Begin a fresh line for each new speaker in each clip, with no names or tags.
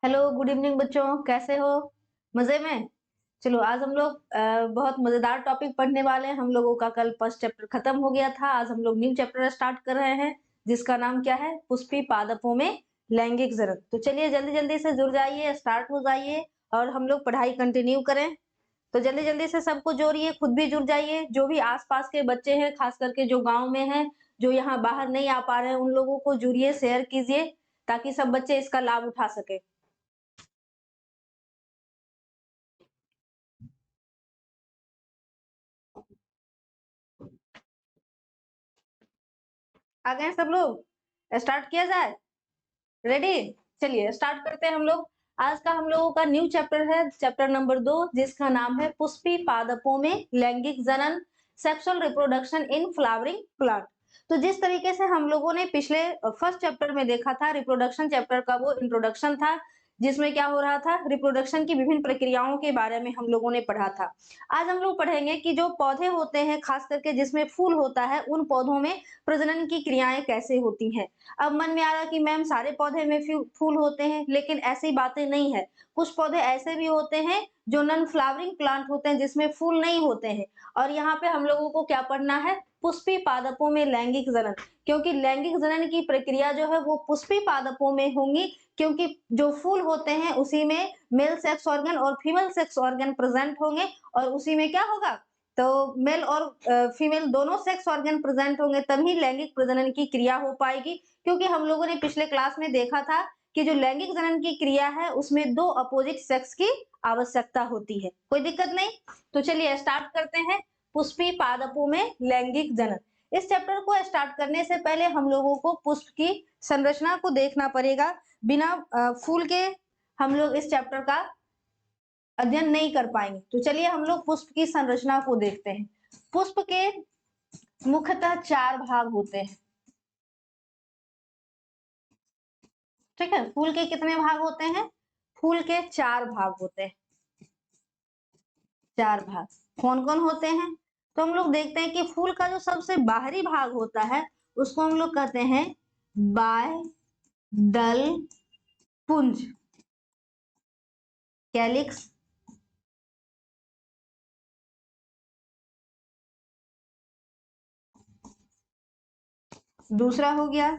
Hello, good evening बच्चों, कैसे हो? मजे में? चलो आज हम लोग बहुत मजेदार टॉपिक पढ़ने वाले हैं। हम लोगों का कल फर्स्ट चैप्टर खत्म हो गया था। आज हम लोग न्यू चैप्टर स्टार्ट कर रहे हैं जिसका नाम क्या है? पुष्पी पादपों में लैंगिक जरन। तो चलिए जल्दी जल्दी से जुड़ जाइए, स्टार्ट हो जाइए और हम लोग पढ़ाई कंटिन्यू करें। तो जल्दी जल्दी से सबको जोड़िए, खुद भी जुड़ जाइए। जो भी आसपास के बच्चे हैं, खास करके जो गाँव में हैं, जो यहाँ बाहर नहीं आ पा रहे हैं, उन लोगों को जुड़िए, शेयर कीजिए ताकि सब बच्चे इसका लाभ उठा सके। आ गए सब लोग? स्टार्ट किया जाए? रेडी? चलिए स्टार्ट करते हैं हम लोग। आज का हम लोगों का न्यू चैप्टर है, चैप्टर नंबर 2, जिसका नाम है पुष्पी पादपों में लैंगिक जनन, sexual reproduction in flowering plant. तो जिस तरीके से हम लोगों ने पिछले फर्स्ट चैप्टर में देखा था, रिप्रोडक्शन चैप्टर का वो इंट्रोडक्शन था, जिसमें क्या हो रहा था, रिप्रोडक्शन की विभिन्न प्रक्रियाओं के बारे में हम लोगों ने पढ़ा था। आज हम लोग पढ़ेंगे कि जो पौधे होते हैं, खास करके जिसमें फूल होता है, उन पौधों में प्रजनन की क्रियाएं कैसे होती हैं। अब मन में आ रहा कि मैम सारे पौधे में फूल होते हैं, लेकिन ऐसी बातें नहीं है। कुछ पौधे ऐसे भी होते हैं जो नॉन फ्लावरिंग प्लांट होते हैं, जिसमें फूल नहीं होते हैं। और यहाँ पे हम लोगों को क्या पढ़ना है? पुष्पी पादपों में लैंगिक जनन। क्योंकि लैंगिक जनन की प्रक्रिया जो है वो पुष्पी पादपों में होंगी, क्योंकि जो फूल होते हैं उसी में मेल सेक्स ऑर्गन और फीमेल सेक्स ऑर्गन प्रेजेंट होंगे, और उसी में क्या होगा, तो मेल और फीमेल दोनों सेक्स ऑर्गन प्रेजेंट होंगे, तभी लैंगिक प्रजनन की क्रिया हो पाएगी। क्योंकि हम लोगों ने पिछले क्लास में देखा था कि जो लैंगिक जनन की क्रिया है उसमें दो अपोजिट सेक्स की आवश्यकता होती है। कोई दिक्कत नहीं। तो चलिए स्टार्ट करते हैं। पुष्पी पादपों में लैंगिक जनन। इस चैप्टर को स्टार्ट करने से पहले हम लोगों को पुष्प की संरचना को देखना पड़ेगा। बिना फूल के हम लोग इस चैप्टर का अध्ययन नहीं कर पाएंगे। तो चलिए हम लोग पुष्प की संरचना को देखते हैं। पुष्प के मुख्यतः 4 भाग होते हैं। ठीक है, फूल के कितने भाग होते हैं? फूल के 4 भाग होते हैं। 4 भाग कौन कौन होते हैं? तो हम लोग देखते हैं कि फूल का जो सबसे बाहरी भाग होता है उसको हम लोग कहते हैं बाह्य दल पुंज, कैलिक्स। दूसरा हो गया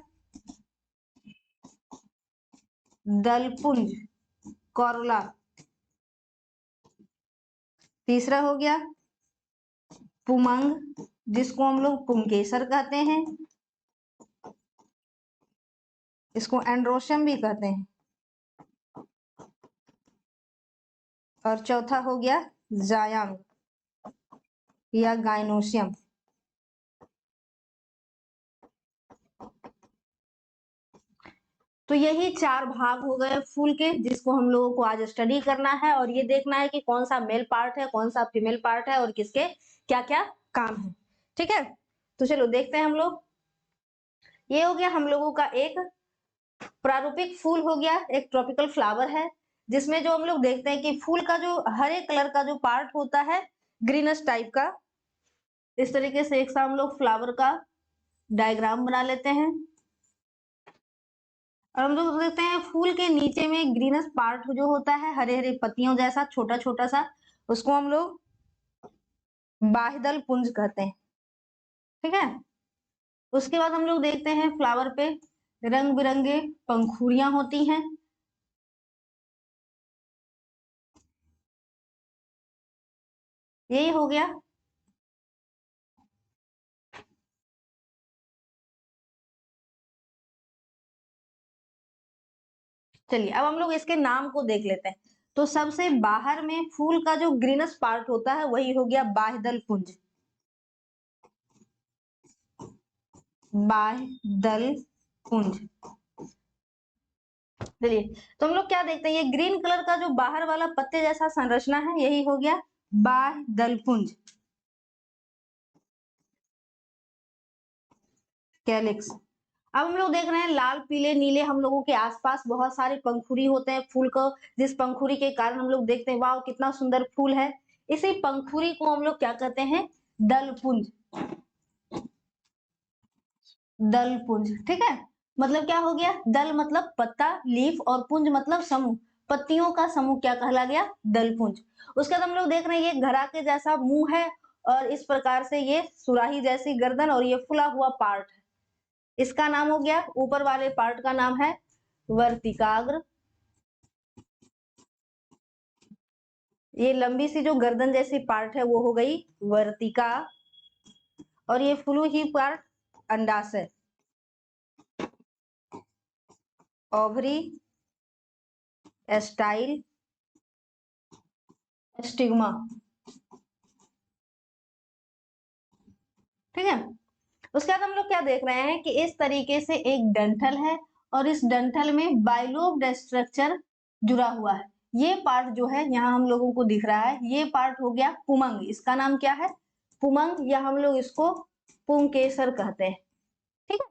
दल पुंज, कॉरोला। तीसरा हो गया पुमंग, जिसको हम लोग पुंकेसर कहते हैं, इसको एंड्रोशियम भी कहते हैं। और चौथा हो गया जायांग या गाइनोशियम। तो यही 4 भाग हो गए फूल के, जिसको हम लोगों को आज स्टडी करना है और ये देखना है कि कौन सा मेल पार्ट है, कौन सा फीमेल पार्ट है और किसके क्या क्या काम है। ठीक है, तो चलो देखते हैं हम लोग। ये हो गया हम लोगों का एक प्रारूपिक फूल हो गया, एक ट्रॉपिकल फ्लावर है, जिसमें जो हम लोग देखते हैं कि फूल का जो हरे कलर का जो पार्ट होता है, ग्रीनस टाइप का, इस तरीके से एक सा हम लोग फ्लावर का डायग्राम बना लेते हैं। और हम लोग देखते हैं फूल के नीचे में ग्रीनस पार्ट जो होता है, हरे हरे पत्तियों जैसा छोटा छोटा सा, उसको हम लोग बाह्यदल पुंज कहते हैं। ठीक है, उसके बाद हम लोग देखते हैं फ्लावर पे रंग बिरंगे पंखुड़ियां होती हैं। यही हो गया। चलिए अब हम लोग इसके नाम को देख लेते हैं। तो सबसे बाहर में फूल का जो ग्रीनस पार्ट होता है वही हो गया बाह्यदल पुंज। बाह्यदल पुंज। चलिए, तो हम लोग क्या देखते हैं, ये ग्रीन कलर का जो बाहर वाला पत्ते जैसा संरचना है, यही हो गया बाह्यदल पुंज, कैलिक्स। अब हम लोग देख रहे हैं लाल पीले नीले हम लोगों के आसपास बहुत सारे पंखुड़ी होते हैं फूल को, जिस पंखुड़ी के कारण हम लोग देखते हैं वाह कितना सुंदर फूल है। इसी पंखुड़ी को हम लोग क्या कहते हैं? दल पुंज। दल पुंज। ठीक है, मतलब क्या हो गया? दल मतलब पत्ता, लीफ, और पुंज मतलब समूह। पत्तियों का समूह क्या कहला गया? दलपुंज। उसके बाद हम लोग देख रहे हैं ये घड़ा के जैसा मुंह है और इस प्रकार से ये सुराही जैसी गर्दन और ये फुला हुआ पार्ट है, इसका नाम हो गया, ऊपर वाले पार्ट का नाम है वर्तिकाग्र। ये लंबी सी जो गर्दन जैसी पार्ट है वो हो गई वर्तिका, और ये फुली हुई पार्ट अंडाशय, ओवरी, एस्टाइल, स्टिग्मा। ठीक है, उसके बाद हम लोग क्या देख रहे हैं कि इस तरीके से एक डंठल है और इस डंठल में बाइलोब्ड स्ट्रक्चर जुड़ा हुआ है। ये पार्ट जो है यहाँ हम लोगों को दिख रहा है, ये पार्ट हो गया पुमंग। इसका नाम क्या है? पुमंग, या हम लोग इसको पुंकेसर कहते हैं। ठीक है,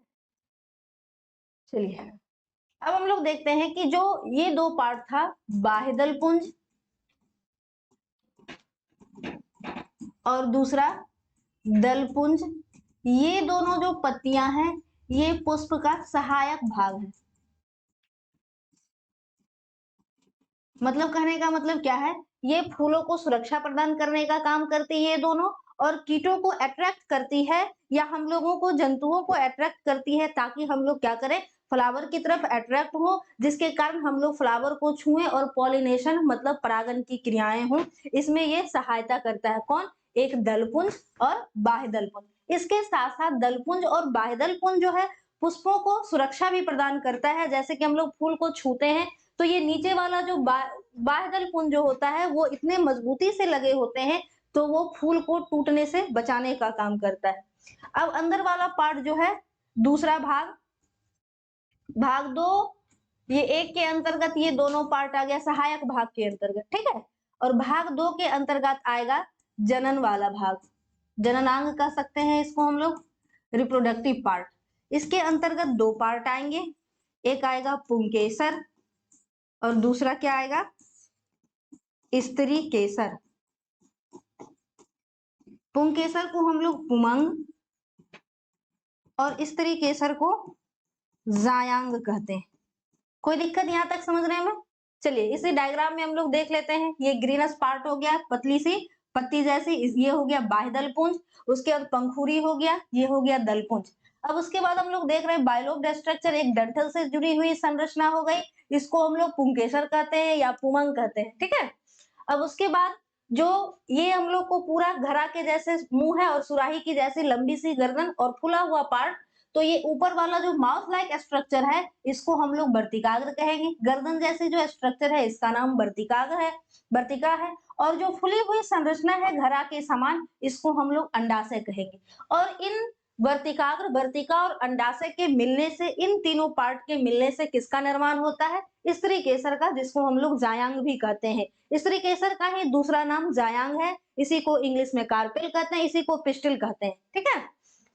चलिए अब हम लोग देखते हैं कि जो ये दो पार्ट था, बाह्यदल पुंज और दूसरा दलपुंज, ये दोनों जो पत्तियां हैं ये पुष्प का सहायक भाग है। मतलब कहने का मतलब क्या है, ये फूलों को सुरक्षा प्रदान करने का काम करती है ये दोनों, और कीटों को अट्रैक्ट करती है या हम लोगों को, जंतुओं को अट्रैक्ट करती है, ताकि हम लोग क्या करें, फ्लावर की तरफ अट्रैक्ट हो, जिसके कारण हम लोग फ्लावर को छुएं और पॉलिनेशन मतलब परागन की क्रियाएं हो, इसमें ये सहायता करता है। कौन? एक दलपुंज और बाह्य दलपुंज। इसके साथ साथ दलपुंज और बाह्य दलपुंज जो है पुष्पों को सुरक्षा भी प्रदान करता है। जैसे कि हम लोग फूल को छूते हैं तो ये नीचे वाला जो बाह्य दलपुंज जो होता है वो इतने मजबूती से लगे होते हैं तो वो फूल को टूटने से बचाने का काम करता है। अब अंदर वाला पार्ट जो है, दूसरा भाग, भाग 2, ये एक के अंतर्गत ये दोनों पार्ट आ गया सहायक भाग के अंतर्गत। ठीक है, और भाग 2 के अंतर्गत आएगा जनन वाला भाग, जननांग कह सकते हैं इसको हम लोग, रिप्रोडक्टिव पार्ट। इसके अंतर्गत दो पार्ट आएंगे, एक आएगा पुंकेसर और दूसरा क्या आएगा? स्त्री केसर। पुंकेसर को हम लोग पुमंग और स्त्री केसर को जायांग कहते हैं। कोई दिक्कत यहां तक समझने में? चलिए इसी डायग्राम में हम लोग देख लेते हैं। ये ग्रीनस पार्ट हो गया, पतली सी पत्ती जैसी, ये हो गया बाह्य दलपुंज। उसके बाद पंखुड़ी हो गया, ये हो गया दलपुंज। अब उसके बाद हम लोग देख रहे हैं बाइलोब्ड स्ट्रक्चर, एक डंठल से जुड़ी हुई संरचना हो गई, इसको हम लोग पुंकेसर कहते हैं या पुमंग कहते हैं। ठीक है, अब उसके बाद जो ये हम लोग को पूरा घड़ा के जैसे मुंह है और सुराही की जैसी लंबी सी गर्दन और फुला हुआ पार्ट, तो ये ऊपर वाला जो माउथ लाइक स्ट्रक्चर है इसको हम लोग वर्तिकाग्र कहेंगे। गर्दन जैसी जो स्ट्रक्चर है इसका नाम वर्तिकाग्र है, वर्तिका है, और जो फुली हुई संरचना है घड़ा के समान इसको हम लोग अंडाशय कहेंगे। और इन वर्तिकाग्र, वर्तिका और अंडाशय के मिलने से, इन तीनों पार्ट के मिलने से किसका निर्माण होता है? स्त्री केसर का, जिसको हम लोग जायांग भी कहते हैं। स्त्री केसर का ही दूसरा नाम जायांग है, इसी को इंग्लिश में कार्पेल कहते हैं, इसी को पिस्टिल कहते हैं। ठीक है,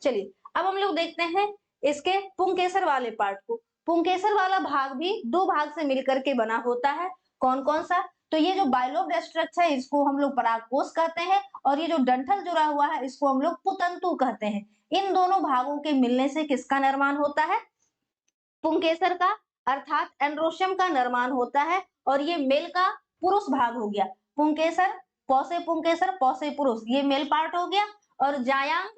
चलिए अब हम लोग देखते हैं इसके पुंकेसर वाले पार्ट को। पुंकेसर वाला भाग भी दो भाग से मिलकर के बना होता है। कौन कौन सा? तो ये जो बाइलोब्ड स्ट्रक्चर है इसको हम लोग परागकोश कहते हैं, और ये जो डंठल जुड़ा हुआ है इसको हम लोग पुतंतु कहते हैं। इन दोनों भागों के मिलने से किसका निर्माण होता है? पुंकेसर का, अर्थात एंड्रोशियम का निर्माण होता है। और ये मेल का पुरुष भाग हो गया। पुंकेसर, पौसे पुंकेसर, पौसे पुरुष, ये मेल पार्ट हो गया। और जायांग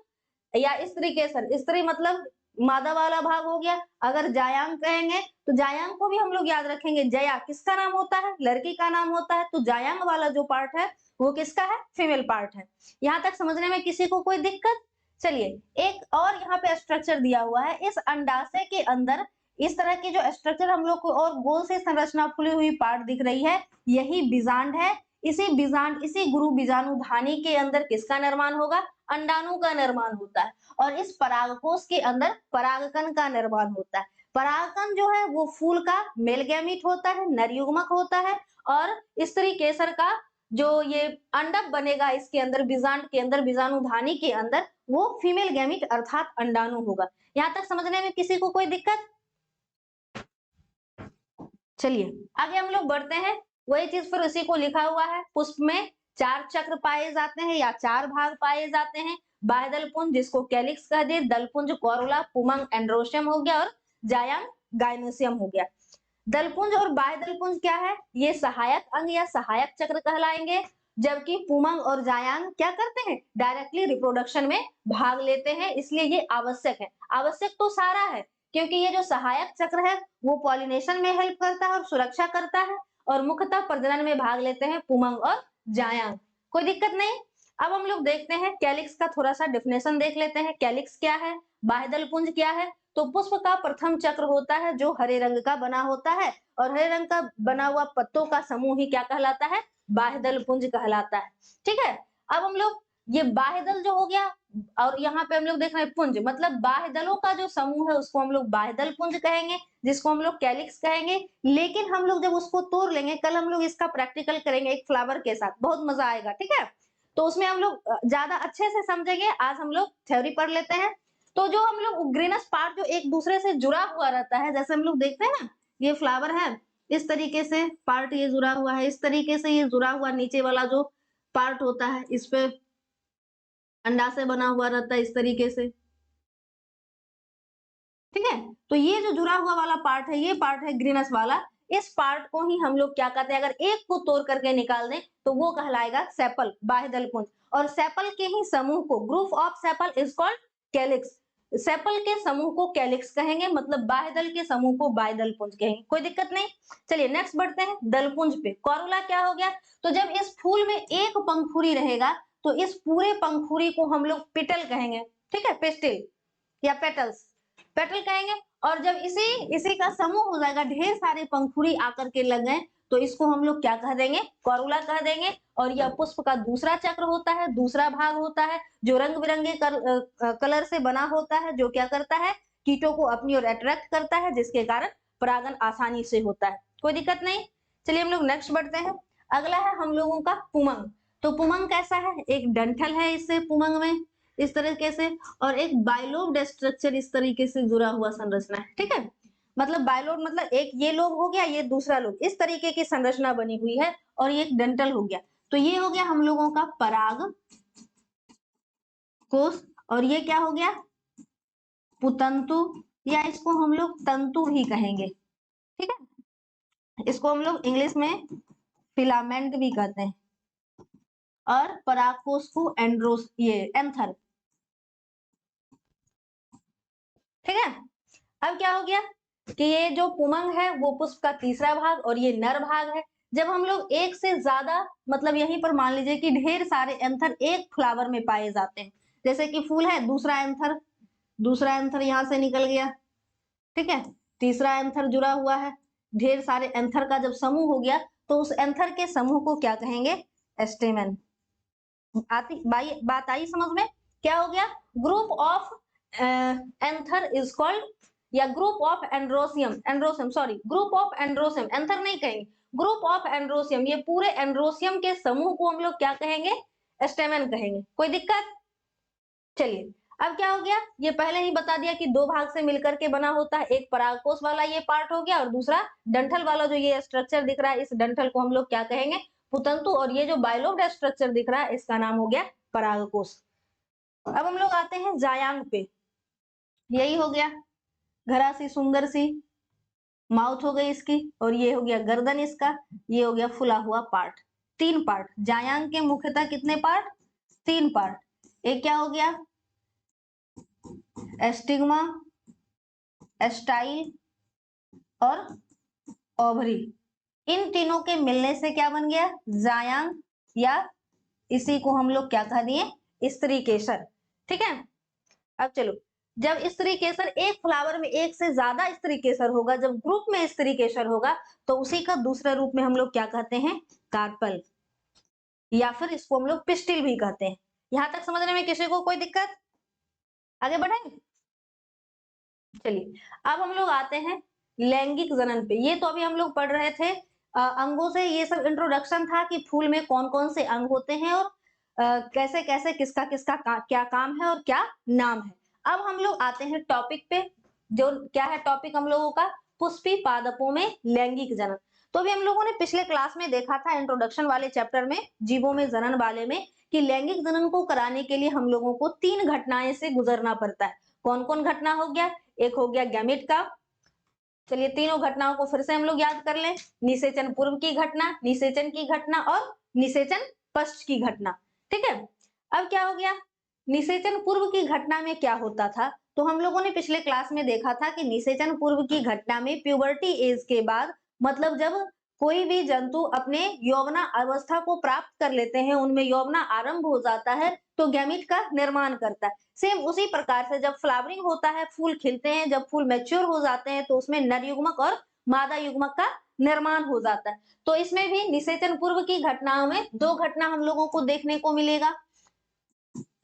या स्त्री केसर, स्त्री मतलब मादा वाला भाग हो गया। अगर जायांग कहेंगे तो जायांग को भी हम लोग याद रखेंगे, जया किसका नाम होता है? लड़की का नाम होता है। तो जायांग वाला जो पार्ट है वो किसका है? फीमेल पार्ट है। यहां तक समझने में किसी को कोई दिक्कत? चलिए एक और यहाँ पे स्ट्रक्चर दिया हुआ है। इस अंडाशय के अंदर इस तरह की जो स्ट्रक्चर हम लोग को और गोल से संरचना फुली हुई पार्ट दिख रही है, यही बीजांड है। इसी बीजांड, इसी गुरु बीजाणुधानी के अंदर किसका निर्माण होगा? अंडाणु का निर्माण होता है। और इस परागकोश के अंदर परागकण का निर्माण होता है। परागकण जो है वो फूल का मेल गैमीट होता है, नर युग्मक होता है। और स्त्री केसर का जो ये अंडक बनेगा इसके अंदर, बीजांड के अंदर, बीजाणुधानी के अंदर, वो फीमेल गैमीट अर्थात अंडाणु होगा। यहाँ तक समझने में किसी को कोई दिक्कत? चलिए आगे हम लोग बढ़ते हैं। वही चीज फिर उसी को लिखा हुआ है। पुष्प में 4 चक्र पाए जाते हैं या 4 भाग पाए जाते हैं। बाह्य दलपुंज जिसको कैलिक्स कह दिए, दलपुंज कोरोला, पुमंग एंड्रोशियम हो गया, और जायांग गाइनोसियम हो गया। दलपुंज और बाह्य दलपुंज क्या है, ये सहायक अंग या सहायक चक्र कहलाएंगे, जबकि पुमंग और जायांग क्या करते हैं, डायरेक्टली रिप्रोडक्शन में भाग लेते हैं, इसलिए ये आवश्यक है। आवश्यक तो सारा है, क्योंकि ये जो सहायक चक्र है वो पॉलिनेशन में हेल्प करता है और सुरक्षा करता है, और मुख्यतः प्रजनन में भाग लेते हैं पुमंग और जायांग। कोई दिक्कत नहीं। अब हम लोग देखते हैं कैलिक्स का थोड़ा सा डेफिनेशन देख लेते हैं। कैलिक्स क्या है, बाह्य दलपुंज क्या है। तो पुष्प का प्रथम चक्र होता है जो हरे रंग का बना होता है, और हरे रंग का बना हुआ पत्तों का समूह ही क्या कहलाता है, बाह्य दलपुंज कहलाता है। ठीक है, अब हम लोग ये बाह्य दल जो हो गया, और यहाँ पे हम लोग देख रहे हैं पुंज, मतलब बाह्य दलों का जो समूह है उसको हम लोग बाह्य दल पुंज कहेंगे, जिसको हम लोग कैलिक्स कहेंगे। लेकिन हम लोग जब उसको तोड़ लेंगे, कल हम लोग इसका प्रैक्टिकल करेंगे एक फ्लावर के साथ, बहुत मजा आएगा। ठीक है, तो उसमें हम लोग ज्यादा अच्छे से समझेंगे। आज हम लोग थ्योरी पढ़ लेते हैं। तो जो हम लोग ग्रीनस पार्ट जो एक दूसरे से जुड़ा हुआ रहता है, जैसे हम लोग देखते हैं ना, ये फ्लावर है, इस तरीके से पार्ट ये जुड़ा हुआ है, इस तरीके से ये जुड़ा हुआ नीचे वाला जो पार्ट होता है, इस पे अंडा से बना हुआ रहता है इस तरीके से। ठीक है, तो ये जो जुड़ा हुआ वाला पार्ट है, ये पार्ट है ग्रीनस वाला। इस पार्ट को ही हम लोग क्या कहते हैं, अगर एक को तोड़ करके निकाल दें तो वो कहलाएगा सेपल, बाह्य दलपुंज। और सेपल के ही समूह को, group of sepal is called calyx. Sepal के समूह को कैलिक्स कहेंगे, मतलब बाह्य दल के समूह को बाह्य दलपुंज कहेंगे। कोई दिक्कत नहीं। चलिए नेक्स्ट बढ़ते हैं दलपुंज पे। कॉरुला क्या हो गया, तो जब इस फूल में एक पंखुड़ी रहेगा तो इस पूरे पंखुड़ी को हम लोग पेटल कहेंगे। ठीक है, पेस्टिल या पेटल्स, पेटल कहेंगे। और जब इसी का समूह हो जाएगा, ढेर सारे पंखुड़ी आकर के लग गए, तो इसको हम लोग क्या कह देंगे, कॉरुला कह देंगे। और यह पुष्प का दूसरा चक्र होता है, दूसरा भाग होता है, जो रंग बिरंगे कलर से बना होता है, जो क्या करता है, कीटों को अपनी ओर अट्रैक्ट करता है, जिसके कारण परागन आसानी से होता है। कोई दिक्कत नहीं। चलिए हम लोग नेक्स्ट बढ़ते हैं। अगला है हम लोगों का पुमंग। तो पुमंग कैसा है, एक डंठल है इससे पुमंग में इस तरीके से, और एक बाइलोब्ड स्ट्रक्चर इस तरीके से जुड़ा हुआ संरचना है। ठीक है, मतलब बाइलोब मतलब एक ये लोब हो गया, ये दूसरा लोब, इस तरीके की संरचना बनी हुई है, और ये एक डंठल हो गया। तो ये हो गया हम लोगों का पराग कोष, और ये क्या हो गया, पुतंतु, या इसको हम लोग तंतु भी कहेंगे। ठीक है, इसको हम लोग इंग्लिश में फिलामेंट भी कहते हैं, और परागकोश को एंड्रोस, ये एंथर। ठीक है, अब क्या हो गया कि ये जो पुमंग है वो पुष्प का तीसरा भाग, और ये नर भाग है। जब हम लोग एक से ज्यादा, मतलब यहीं पर मान लीजिए कि ढेर सारे एंथर एक फ्लावर में पाए जाते हैं, जैसे कि फूल है, दूसरा एंथर यहाँ से निकल गया। ठीक है, तीसरा एंथर जुड़ा हुआ है, ढेर सारे एंथर का जब समूह हो गया तो उस एंथर के समूह को क्या कहेंगे, स्टेमन। बात आई समझ में। क्या हो गया, group of anther is called, या group of androecium, group of androecium, anther नहीं कहेंगे, ग्रुप ऑफ एंड्रोसियम, ये पूरे एंड्रोसियम के समूह को हम लोग क्या कहेंगे, स्टेमन कहेंगे। कोई दिक्कत। चलिए अब क्या हो गया, ये पहले ही बता दिया कि दो भाग से मिलकर के बना होता है, एक परागकोश वाला ये पार्ट हो गया, और दूसरा डंठल वाला जो ये स्ट्रक्चर दिख रहा है, इस डंठल को हम लोग क्या कहेंगे, पुतंतु, और ये जो बाइलोब्ड स्ट्रक्चर दिख रहा है इसका नाम हो गया परागकोश। अब हम लोग आते हैं जायांग पे। यही हो गया घरा सी सुंदर सी माउथ हो गई इसकी, और ये हो गया गर्दन इसका, ये हो गया फुला हुआ पार्ट। तीन पार्ट जायांग के, मुख्यतः कितने पार्ट, तीन पार्ट। एक क्या हो गया, एस्टिग्मा, एस्टाइल और ओवरी। इन तीनों के मिलने से क्या बन गया, जायांग, या इसी को हम लोग क्या कह दिए, स्त्री केसर। ठीक है, अब चलो, जब स्त्री केसर एक फ्लावर में एक से ज्यादा स्त्री केसर होगा, जब ग्रुप में स्त्री केसर होगा, तो उसी का दूसरे रूप में हम लोग क्या कहते हैं, कार्पल, या फिर इसको हम लोग पिस्टिल भी कहते हैं। यहां तक समझने में किसी को कोई दिक्कत, आगे बढ़े। चलिए अब हम लोग आते हैं लैंगिक जनन पे। ये तो अभी हम लोग पढ़ रहे थे अंगों से, ये सब इंट्रोडक्शन था कि फूल में कौन कौन से अंग होते हैं, और कैसे कैसे किसका किसका क्या काम है और क्या नाम है। अब हम लोग आते हैं टॉपिक पे, जो क्या है टॉपिक हम लोगों का, पुष्पी पादपों में लैंगिक जनन। तो अभी हम लोगों ने पिछले क्लास में देखा था इंट्रोडक्शन वाले चैप्टर में, जीवों में जनन वाले में, कि लैंगिक जनन को कराने के लिए हम लोगों को तीन घटनाएं से गुजरना पड़ता है। कौन कौन घटना हो गया, एक हो गया गैमेट का चलिए तीनों घटनाओं को फिर से हम लोग याद कर लें। निषेचन पूर्व की घटना, निषेचन की घटना और निषेचन पश्च की घटना। ठीक है, अब क्या हो गया, निषेचन पूर्व की घटना में क्या होता था, तो हम लोगों ने पिछले क्लास में देखा था कि निषेचन पूर्व की घटना में प्यूबर्टी एज के बाद, मतलब जब कोई भी जंतु अपने यौवना अवस्था को प्राप्त कर लेते हैं, उनमें यौवना आरंभ हो जाता है, तो गैमीट का निर्माण करता है। सेम उसी प्रकार से जब फ्लावरिंग होता है, फूल खिलते हैं, जब फूल मैच्योर हो जाते हैं, तो उसमें नर युग्मक और मादा युग्मक का निर्माण हो जाता है। तो इसमें भी निषेचन पूर्व की घटनाओं में दो घटना हम लोगों को देखने को मिलेगा।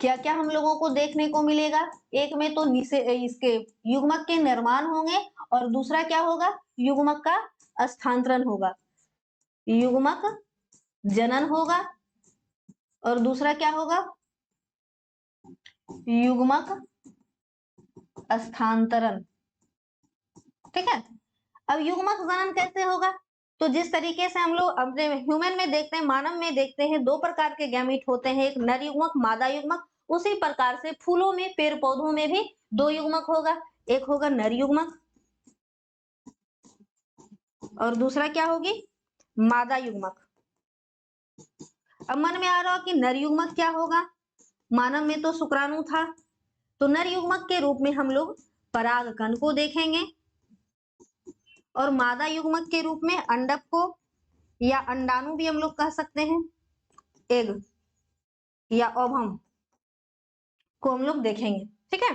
क्या क्या हम लोगों को देखने को मिलेगा, एक में तो इसके युग्मक के निर्माण होंगे और दूसरा क्या होगा, युग्मक का स्थानांतरण होगा, युग्मक जनन होगा और दूसरा क्या होगा, युग्मक स्थानांतरण। ठीक है, अब युग्मक जनन कैसे होगा, तो जिस तरीके से हम लोग अपने ह्यूमन में देखते हैं, मानव में देखते हैं, दो प्रकार के गैमीट होते हैं, एक नर युग्मक, मादा युग्मक, उसी प्रकार से फूलों में, पेड़ पौधों में भी दो युग्मक होगा, एक होगा नर युग्मक और दूसरा क्या होगी, मादा युग्मक। अब मन में आ रहा हो कि नर युग्मक क्या होगा, मानव में तो शुक्राणु था, तो नर युग्मक के रूप में हम लोग परागकण को देखेंगे और मादा युग्मक के रूप में अंडक को या अंडाणु भी हम लोग कह सकते हैं, एग या ओवम को हम लोग देखेंगे। ठीक है,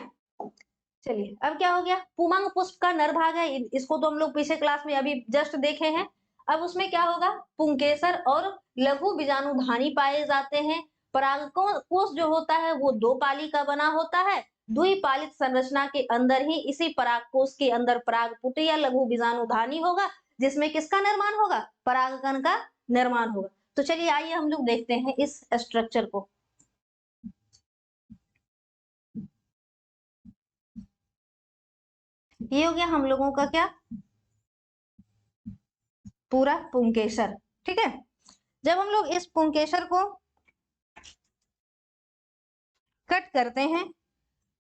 चलिए अब क्या हो गया, पुमंग पुष्प का नर भाग है, इसको तो हम लोग पिछले क्लास में अभी जस्ट देखे हैं। अब उसमें क्या होगा, पुंकेसर और लघु बीजाणुधानी पाए जाते हैं। परागकोश जो होता है वो दो पाली का बना होता है, द्विपालित संरचना के अंदर ही इसी परागकोश के अंदर परागपुटी या लघु बीजाणुधानी होगा, जिसमें किसका निर्माण होगा, परागकण का निर्माण होगा। तो चलिए आइए हम लोग देखते हैं इस स्ट्रक्चर को। ये हो गया हम लोगों का क्या, पूरा पुंकेसर। ठीक है, जब हम लोग इस पुंकेसर को कट करते हैं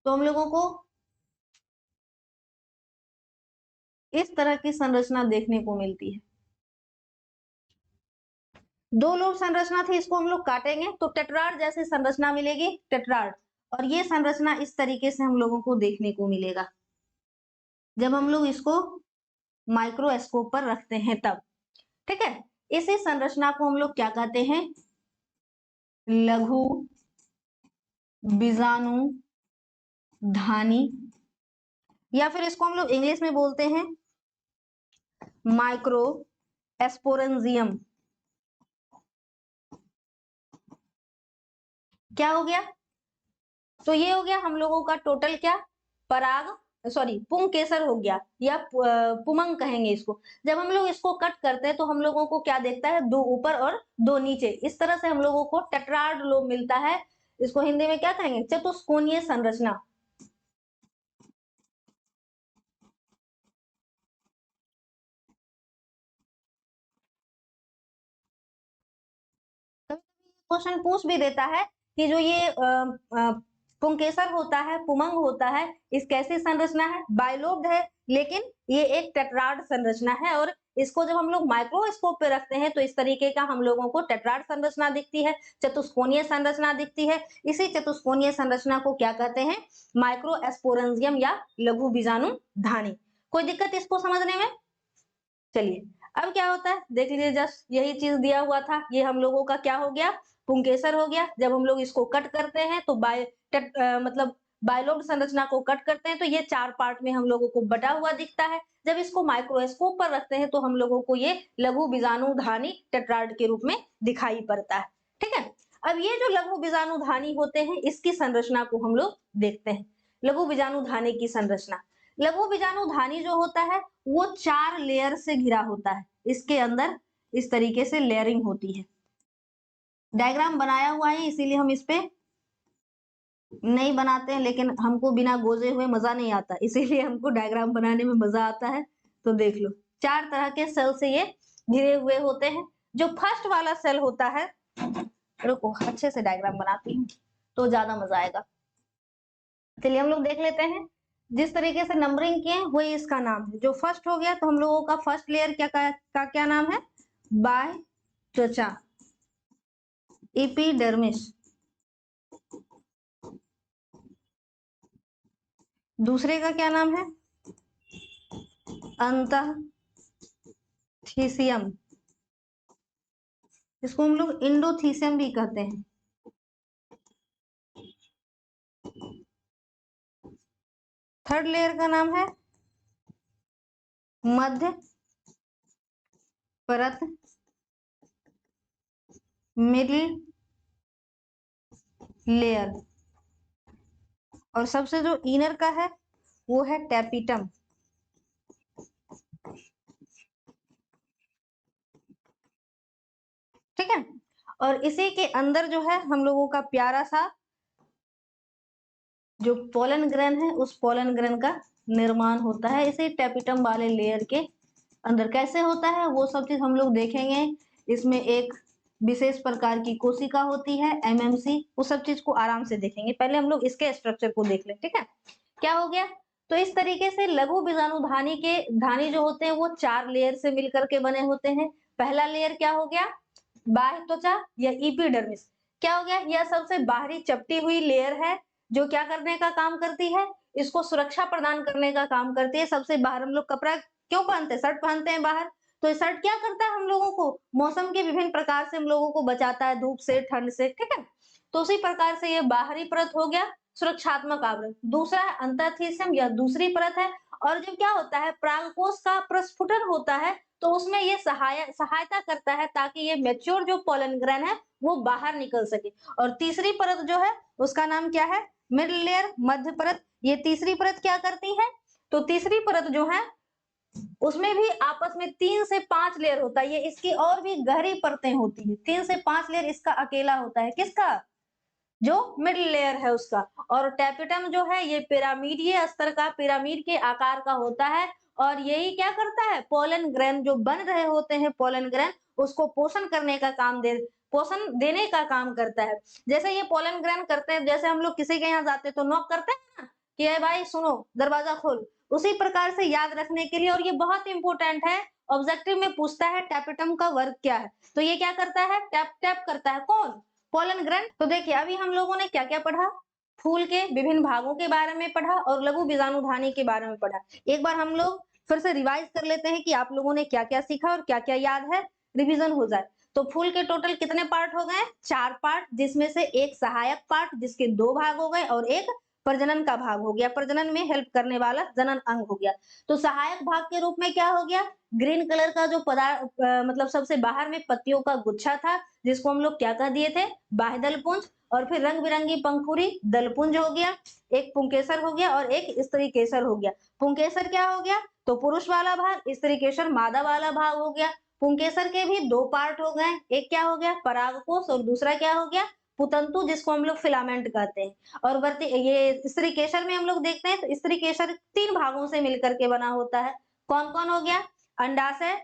तो हम लोगों को इस तरह की संरचना देखने को मिलती है। दो लोब संरचना थी, इसको हम लोग काटेंगे तो टेट्राड जैसी संरचना मिलेगी, टेट्राड। और ये संरचना इस तरीके से हम लोगों को देखने को मिलेगा जब हम लोग इसको माइक्रोस्कोप पर रखते हैं तब। ठीक है, इसी संरचना को हम लोग क्या कहते हैं, लघु बीजाणुधानी, या फिर इसको हम लोग इंग्लिश में बोलते हैं माइक्रो एस्पोरेंजियम। क्या हो गया, तो ये हो गया हम लोगों का टोटल क्या, पराग सॉरी पुंकेसर हो गया या पुमंग कहेंगे इसको। जब हम लोग इसको कट करते हैं तो हम लोगों को क्या देखता है, दो ऊपर और दो नीचे, इस तरह से हम लोगों को टेट्राड लोब मिलता है। इसको हिंदी में क्या कहेंगे, चतुष्कोणीय संरचना। क्वेश्चन पूछ भी देता है कि जो ये पुंकेसर होता है, पुमंग होता है, इस कैसी संरचना है, बाइलोब्ड है, लेकिन ये एक टेट्राड संरचना है और इसको जब हम लोग माइक्रोस्कोप पे रखते हैं तो इस तरीके का हम लोगों को टेट्राड संरचना दिखती है, चतुष्कोणीय संरचना दिखती है। इसी चतुष्कोणीय संरचना को क्या कहते हैं, माइक्रोस्पोरेंजियम या लघु बीजाणुधानी। कोई दिक्कत इसको समझने में? चलिए अब क्या होता है देख लीजिए, जस्ट यही चीज दिया हुआ था, ये हम लोगों का क्या हो गया, पुंकेसर हो गया। जब हम लोग इसको कट करते हैं तो मतलब बाइलोब्ड संरचना को कट करते हैं तो ये चार पार्ट में हम लोगों को बटा हुआ दिखता है। जब इसको माइक्रोस्कोप पर रखते हैं तो हम लोगों को ये लघु बीजाणुधानी टेट्राड के रूप में दिखाई पड़ता है। ठीक है, अब ये जो लघु बीजाणुधानी होते हैं इसकी संरचना को हम लोग देखते हैं। लघु बीजाणुधानी की संरचना, लघु बीजाणुधानी जो होता है वो चार लेयर से घिरा होता है, इसके अंदर इस तरीके से लेयरिंग होती है। डायग्राम बनाया हुआ है इसीलिए हम इस पे नहीं बनाते हैं, लेकिन हमको बिना गोजे हुए मजा नहीं आता, इसीलिए हमको डायग्राम बनाने में मजा आता है। तो देख लो, चार तरह के सेल से ये घिरे हुए होते हैं। जो फर्स्ट वाला सेल होता है, रुको अच्छे से डायग्राम बनाती हूँ तो ज्यादा मजा आएगा। चलिए हम लोग देख लेते हैं। जिस तरीके से नंबरिंग किए वही इसका नाम है। जो फर्स्ट हो गया तो हम लोगों का फर्स्ट लेयर क्या नाम है? बाह्य त्वचा, एपिडर्मिस। दूसरे का क्या नाम है? अंतःथिसियम, इसको हम लोग इंडोथीसियम भी कहते हैं। थर्ड लेयर का नाम है मध्य परत, मिडिल लेयर। और सबसे जो इनर का है वो है टैपिटम। ठीक है, और इसी के अंदर जो है हम लोगों का प्यारा सा जो पोलन ग्रेन है उस पोलन ग्रेन का निर्माण होता है इसी टैपिटम वाले लेयर के अंदर। कैसे होता है वो सब चीज हम लोग देखेंगे। इसमें एक विशेष प्रकार की कोशिका होती है एमएमसी, उस सब चीज को आराम से देखेंगे। पहले हम लोग इसके स्ट्रक्चर को देख लें। ठीक है, क्या हो गया? तो इस तरीके से लघु बीजाणुधानी के धानी जो होते हैं वो 4 लेयर से मिलकर के बने होते हैं। पहला लेयर क्या हो गया? बाह्य त्वचा या इपिडर्मिस। क्या हो गया? यह सबसे बाहरी चपटी हुई लेयर है जो क्या करने का काम करती है? इसको सुरक्षा प्रदान करने का काम करती है। सबसे बाहर हम लोग कपड़ा क्यों पहनते हैं? शर्ट पहनते हैं बाहर, तो ये शर्ट क्या करता है? हम लोगों को मौसम के विभिन्न प्रकार से हम लोगों को बचाता है, धूप से, ठंड से। ठीक है, तो उसी प्रकार से ये बाहरी परत हो गया, सुरक्षात्मक आवरण। दूसरा है अंतःथिसियम, यह दूसरी परत है। और जब क्या होता है, परागकोश का प्रस्फुटन होता है तो उसमें ये सहायता करता है ताकि ये मैच्योर जो पोलन ग्रेन है वो बाहर निकल सके। और तीसरी परत जो है उसका नाम क्या है? मिडिल लेयर, मध्य परत। ये तीसरी परत क्या करती है? तो तीसरी परत जो है उसमें भी आपस में 3 से 5 लेयर होता है। ये इसकी और भी गहरी परतें होती है। 3 से 5 लेयर इसका अकेला होता है। किसका? जो मिडिल लेयर है उसका। और टैपिटम जो है ये पिरामिडीय स्तर का, पिरामिड के आकार का होता है। और यही क्या करता है? पोलन ग्रेन जो बन रहे होते हैं, पोलन ग्रेन उसको पोषण देने का काम करता है। जैसे ये पोलन ग्रेन करते हैं, जैसे हम लोग किसी के यहाँ जाते हैं तो नॉक करते हैं ना कि ए भाई सुनो दरवाजा खोल, उसी प्रकार से याद रखने के लिए। और ये बहुत इंपॉर्टेंट है, ऑब्जेक्टिव में पूछता है टैपिटम का वर्क क्या है। तो ये क्या करता है? टैप टैप करता है। कौन? पोलन ग्रंथ। तो देखिए अभी हम लोगों ने क्या क्या पढ़ा? फूल के विभिन्न भागों के बारे में पढ़ा और लघु बीजाणुधानी के बारे में पढ़ा। एक बार हम लोग फिर से रिवाइज कर लेते हैं कि आप लोगों ने क्या क्या सीखा और क्या क्या याद है, रिवीजन हो जाए। तो फूल के टोटल कितने पार्ट हो गए? 4 पार्ट, जिसमें से एक सहायक पार्ट जिसके 2 भाग हो गए और एक प्रजनन का भाग हो गया। प्रजनन में हेल्प करने वाला जनन अंग हो गया। तो सहायक भाग के रूप में क्या हो गया? ग्रीन कलर का जो पदार्थ मतलब सबसे बाहर में पत्तियों का गुच्छा था जिसको हम लोग क्या कह दिए थे? बाह्य दलपुंज। और फिर रंग बिरंगी पंखुड़ी दलपुंज हो गया, एक पुंकेसर हो गया और एक स्त्री केसर हो गया। पुंकेसर क्या हो गया? तो पुरुष वाला भाग, स्त्री केसर मादा वाला भाग हो गया। पुंकेसर के भी 2 पार्ट हो गए, एक क्या हो गया? परागकोश और दूसरा क्या हो गया? पुतंतु, जिसको हम लोग फिलामेंट कहते हैं। और ये स्त्री केसर में हम लोग देखते हैं तो स्त्री केसर 3 भागों से मिलकर के बना होता है। कौन कौन हो गया? अंडाशय,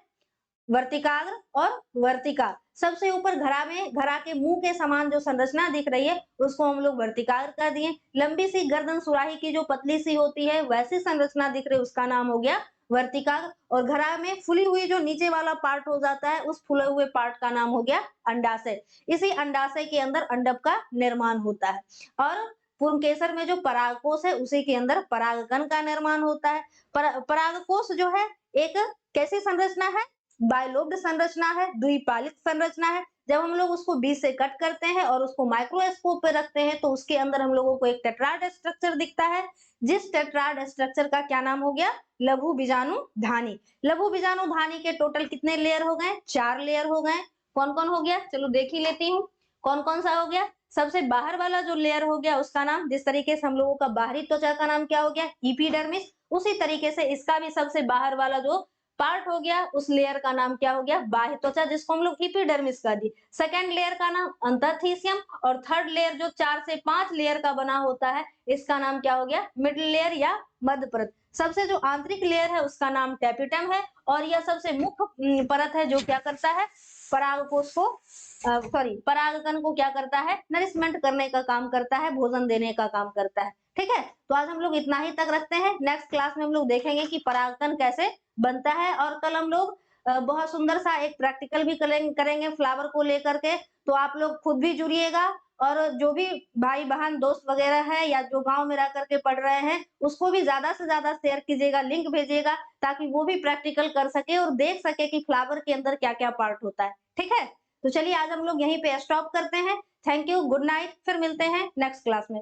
वर्तिकाग्र और वर्तिका। सबसे ऊपर घड़ा के मुंह के समान जो संरचना दिख रही है उसको हम लोग वर्तिकाग्र कह दिए। लंबी सी गर्दन सुराही की जो पतली सी होती है वैसी संरचना दिख रही है उसका नाम हो गया वर्तिकाग्र। और घड़ा में फुली हुई जो नीचे वाला पार्ट हो जाता है उस फुले हुए पार्ट का नाम हो गया अंडाशय। इसी अंडाशय के अंदर अंडक का निर्माण होता है। और पुंकेसर में जो परागकोश है उसी के अंदर परागकण का निर्माण होता है। परागकोश जो है एक कैसी संरचना है? बायलोब्ड संरचना है, द्विपालित संरचना है। जब हम लोग उसको बीच से कट करते हैं और उसको माइक्रोस्कोप पे रखते हैं तो उसके अंदर हम लोगों को एक टेट्राड स्ट्रक्चर दिखता है, जिस टेट्राड स्ट्रक्चर का क्या नाम हो गया? लघु बीजाणुधानी। लघु बीजाणुधानी के टोटल कितने लेयर हो गए? 4 लेयर हो गए। कौन कौन हो गया? चलो देख ही लेती हूँ कौन कौन सा हो गया। सबसे बाहर वाला जो लेयर हो गया उसका नाम, जिस तरीके से हम लोगों का बाहरी त्वचा का नाम क्या हो गया? इपिडर्मिस, उसी तरीके से इसका भी सबसे बाहर वाला जो पार्ट हो गया उस लेयर का नाम क्या हो गया? बाह्य त्वचा, जिसको हम लोग इपिडर्मिस कह दी। सेकंड लेयर का नाम अंतःथिसियम। और थर्ड लेयर जो 4 से 5 लेयर का बना होता है इसका नाम क्या हो गया? मिडिल लेयर या मध्य परत। सबसे जो आंतरिक लेयर है उसका नाम टैपिटम है। और यह सबसे मुख्य परत है जो क्या करता है? परागकोश को परागकण को क्या करता है? नरिशमेंट करने का काम करता है, भोजन देने का काम करता है। ठीक है, तो आज हम लोग इतना ही तक रखते हैं। नेक्स्ट क्लास में हम लोग देखेंगे कि परागकण कैसे बनता है, और कल हम लोग बहुत सुंदर सा एक प्रैक्टिकल भी करेंगे फ्लावर को लेकर के। तो आप लोग खुद भी जुड़िएगा, और जो भी भाई बहन दोस्त वगैरह है या जो गांव में रह करके पढ़ रहे हैं, उसको भी ज्यादा से ज्यादा शेयर कीजिएगा, लिंक भेजिएगा, ताकि वो भी प्रैक्टिकल कर सके और देख सके कि फ्लावर के अंदर क्या क्या पार्ट होता है। ठीक है, तो चलिए आज हम लोग यहीं पे स्टॉप करते हैं। थैंक यू, गुड नाइट, फिर मिलते हैं नेक्स्ट क्लास में।